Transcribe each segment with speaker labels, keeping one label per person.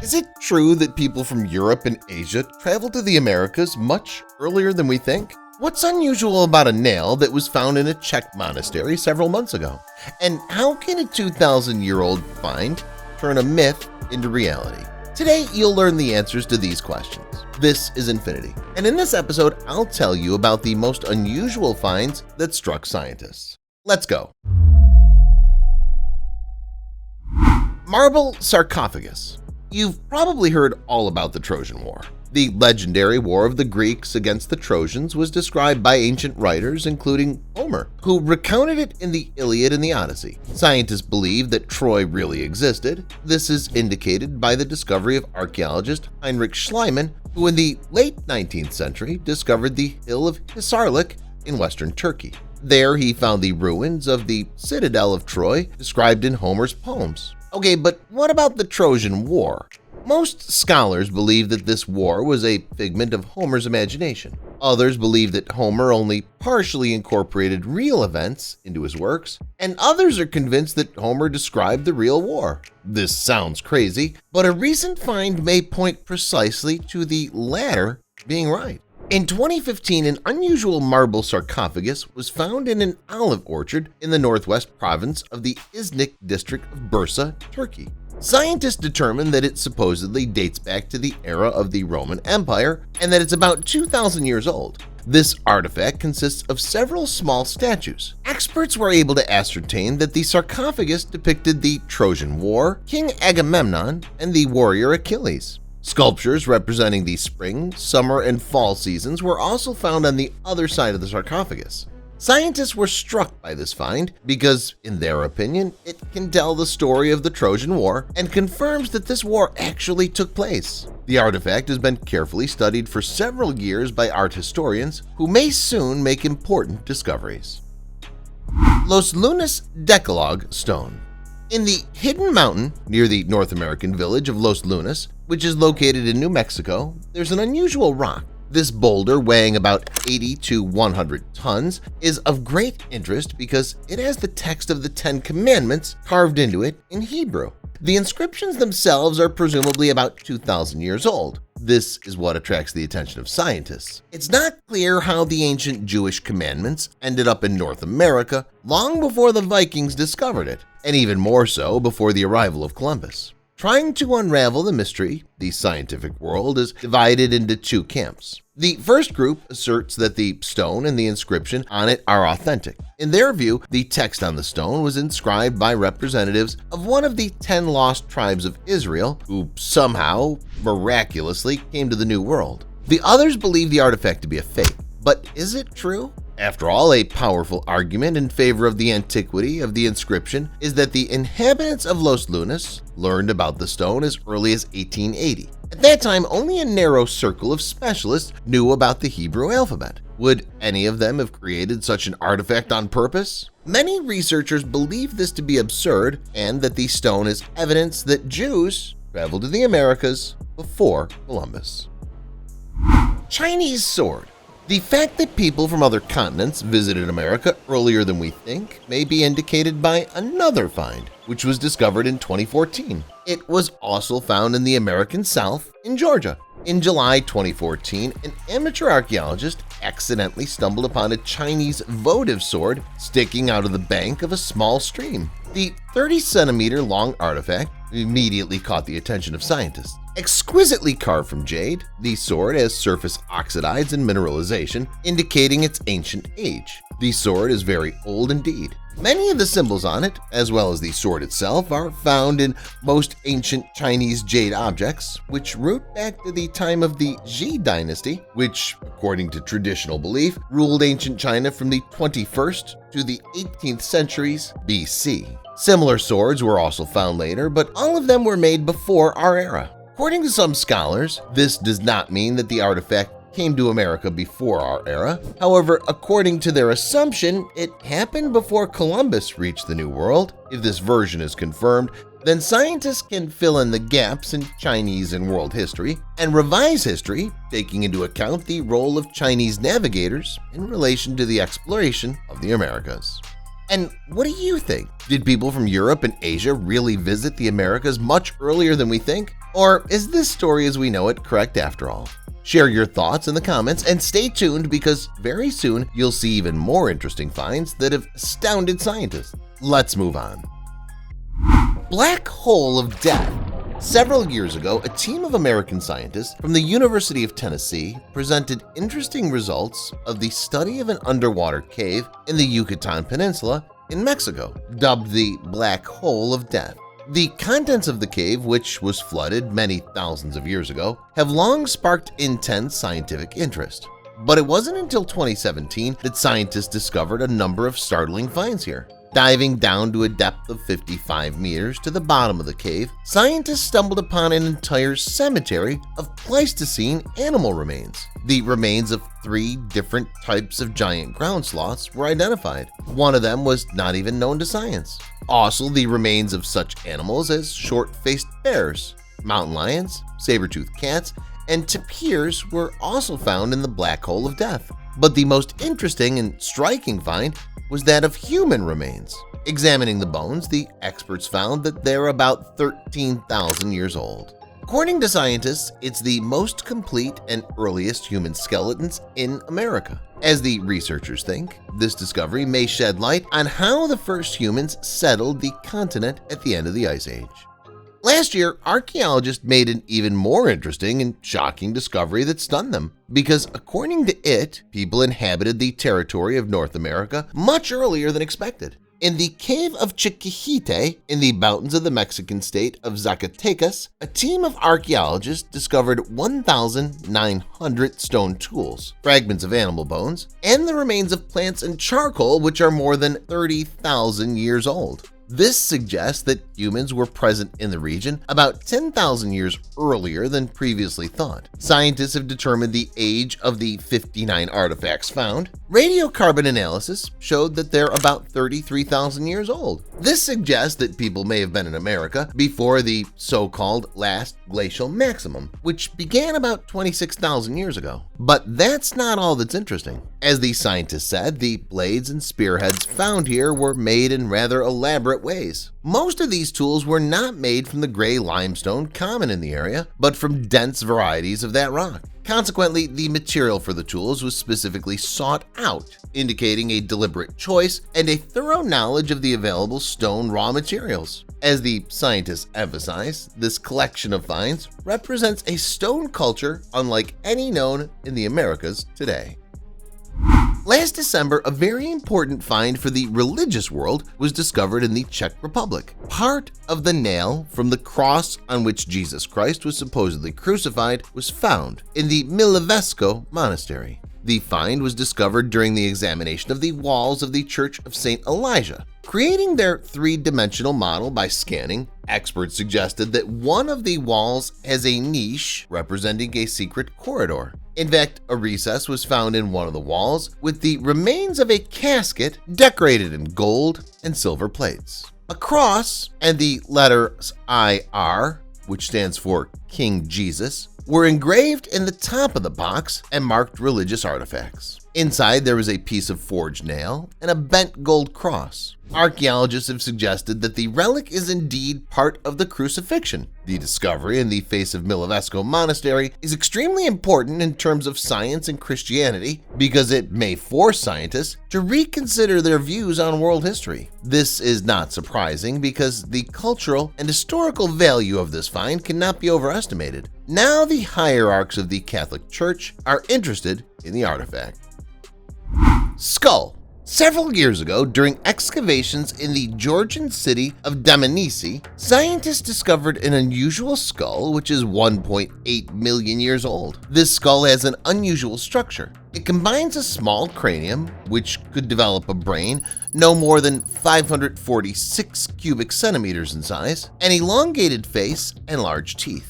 Speaker 1: Is it true that people from Europe and Asia traveled to the Americas much earlier than we think? What's unusual about a nail that was found in a Czech monastery several months ago? And how can a 2,000-year-old find turn a myth into reality? Today, you'll learn the answers to these questions. This is Infinity, and in this episode, I'll tell you about the most unusual finds that struck scientists. Let's go. Marble sarcophagus. You've probably heard all about the Trojan War. The legendary war of the Greeks against the Trojans was described by ancient writers, including Homer, who recounted it in the Iliad and the Odyssey. Scientists believe that Troy really existed. This is indicated by the discovery of archaeologist Heinrich Schliemann, who in the late 19th century discovered the hill of Hisarlik in western Turkey. There he found the ruins of the citadel of Troy described in Homer's poems. Okay, but what about the Trojan War? Most scholars believe that this war was a figment of Homer's imagination. Others believe that Homer only partially incorporated real events into his works, and others are convinced that Homer described the real war. This sounds crazy, but a recent find may point precisely to the latter being right. In 2015, an unusual marble sarcophagus was found in an olive orchard in the northwest province of the Iznik district of Bursa, Turkey. Scientists determined that it supposedly dates back to the era of the Roman Empire and that it's about 2,000 years old. This artifact consists of several small statues. Experts were able to ascertain that the sarcophagus depicted the Trojan War, King Agamemnon, and the warrior Achilles. Sculptures representing the spring, summer, and fall seasons were also found on the other side of the sarcophagus. Scientists were struck by this find because, in their opinion, it can tell the story of the Trojan War and confirms that this war actually took place. The artifact has been carefully studied for several years by art historians who may soon make important discoveries. Los Lunas Decalogue Stone. In the hidden mountain near the North American village of Los Lunas, which is located in New Mexico, there's an unusual rock. This boulder, weighing about 80 to 100 tons, is of great interest because it has the text of the Ten Commandments carved into it in Hebrew. The inscriptions themselves are presumably about 2,000 years old. This is what attracts the attention of scientists. It's not clear how the ancient Jewish commandments ended up in North America long before the Vikings discovered it, and even more so before the arrival of Columbus. Trying to unravel the mystery, the scientific world is divided into two camps. The first group asserts that the stone and the inscription on it are authentic. In their view, the text on the stone was inscribed by representatives of one of the 10 lost tribes of Israel who somehow, miraculously, came to the New World. The others believe the artifact to be a fake. But is it true? After all, a powerful argument in favor of the antiquity of the inscription is that the inhabitants of Los Lunas learned about the stone as early as 1880. At that time, only a narrow circle of specialists knew about the Hebrew alphabet. Would any of them have created such an artifact on purpose? Many researchers believe this to be absurd and that the stone is evidence that Jews traveled to the Americas before Columbus. Chinese sword. The fact that people from other continents visited America earlier than we think may be indicated by another find, which was discovered in 2014. It was also found in the American South in Georgia. In July 2014, an amateur archaeologist accidentally stumbled upon a Chinese votive sword sticking out of the bank of a small stream. The 30-centimeter long artifact immediately caught the attention of scientists. Exquisitely carved from jade, the sword has surface oxides and mineralization, indicating its ancient age. The sword is very old indeed. Many of the symbols on it, as well as the sword itself, are found in most ancient Chinese jade objects, which root back to the time of the Ji dynasty, which, according to traditional belief, ruled ancient China from the 21st to the 18th centuries BC. Similar swords were also found later, but all of them were made before our era. According to some scholars, this does not mean that the artifact came to America before our era. However, according to their assumption, it happened before Columbus reached the New World. If this version is confirmed, then scientists can fill in the gaps in Chinese and world history and revise history, taking into account the role of Chinese navigators in relation to the exploration of the Americas. And what do you think? Did people from Europe and Asia really visit the Americas much earlier than we think? Or is this story as we know it correct after all? Share your thoughts in the comments and stay tuned because very soon you'll see even more interesting finds that have astounded scientists. Let's move on. Black hole of death. Several years ago, a team of American scientists from the University of Tennessee presented interesting results of the study of an underwater cave in the Yucatan Peninsula in Mexico, dubbed the Black Hole of Death. The contents of the cave, which was flooded many thousands of years ago, have long sparked intense scientific interest. But it wasn't until 2017 that scientists discovered a number of startling finds here. Diving down to a depth of 55 meters to the bottom of the cave, scientists stumbled upon an entire cemetery of Pleistocene animal remains. The remains of 3 different types of giant ground sloths were identified. One of them was not even known to science. Also, the remains of such animals as short-faced bears, mountain lions, saber-toothed cats, and tapirs were also found in the Black Hole of Death. But the most interesting and striking find was that of human remains. Examining the bones, the experts found that they're about 13,000 years old. According to scientists, it's the most complete and earliest human skeletons in America. As the researchers think, this discovery may shed light on how the first humans settled the continent at the end of the Ice Age. Last year, archaeologists made an even more interesting and shocking discovery that stunned them, because according to it, people inhabited the territory of North America much earlier than expected. In the cave of Chiquihite in the mountains of the Mexican state of Zacatecas, a team of archaeologists discovered 1,900 stone tools, fragments of animal bones, and the remains of plants and charcoal which are more than 30,000 years old. This suggests that humans were present in the region about 10,000 years earlier than previously thought. Scientists have determined the age of the 59 artifacts found. Radiocarbon analysis showed that they're about 33,000 years old. This suggests that people may have been in America before the so-called last glacial maximum, which began about 26,000 years ago. But that's not all that's interesting. As the scientists said, the blades and spearheads found here were made in rather elaborate ways. Most of these tools were not made from the gray limestone common in the area, but from dense varieties of that rock. Consequently, the material for the tools was specifically sought out, indicating a deliberate choice and a thorough knowledge of the available stone raw materials. As the scientists emphasize, this collection of finds represents a stone culture unlike any known in the Americas today. Last December, a very important find for the religious world was discovered in the Czech Republic. Part of the nail from the cross on which Jesus Christ was supposedly crucified was found in the Milovesko monastery. The find was discovered during the examination of the walls of the Church of St. Elijah. Creating their 3-dimensional model by scanning, experts suggested that one of the walls has a niche representing a secret corridor. In fact, a recess was found in one of the walls with the remains of a casket decorated in gold and silver plates. A cross and the letters IR, which stands for King Jesus, were engraved in the top of the box and marked religious artifacts. Inside, there was a piece of forged nail and a bent gold cross. Archaeologists have suggested that the relic is indeed part of the crucifixion. The discovery in the face of Milovesko Monastery is extremely important in terms of science and Christianity because it may force scientists to reconsider their views on world history. This is not surprising because the cultural and historical value of this find cannot be overestimated. Now the hierarchs of the Catholic Church are interested in the artifact. Skull. Several years ago, during excavations in the Georgian city of Dmanisi, scientists discovered an unusual skull which is 1.8 million years old. This skull has an unusual structure. It combines a small cranium, which could develop a brain no more than 546 cubic centimeters in size, an elongated face, and large teeth.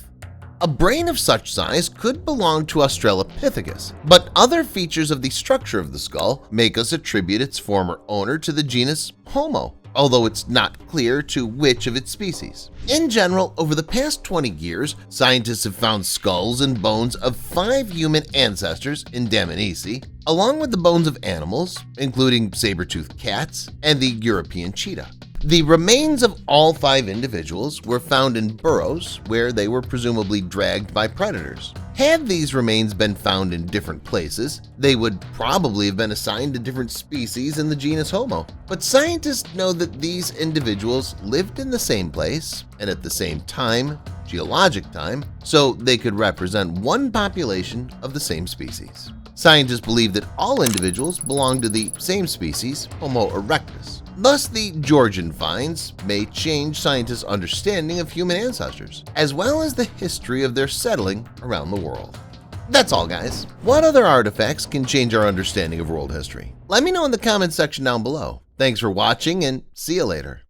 Speaker 1: A brain of such size could belong to Australopithecus, but other features of the structure of the skull make us attribute its former owner to the genus Homo. although it's not clear to which of its species. In general, over the past 20 years, scientists have found skulls and bones of 5 human ancestors in Dmanisi, along with the bones of animals, including saber-toothed cats and the European cheetah. The remains of all 5 individuals were found in burrows where they were presumably dragged by predators. Had these remains been found in different places, they would probably have been assigned to different species in the genus Homo. But scientists know that these individuals lived in the same place and at the same time, geologic time, so they could represent one population of the same species. Scientists believe that all individuals belong to the same species, Homo erectus. Thus, the Georgian finds may change scientists' understanding of human ancestors, as well as the history of their settling around the world. That's all, guys. What other artifacts can change our understanding of world history? Let me know in the comments section down below. Thanks for watching and see you later.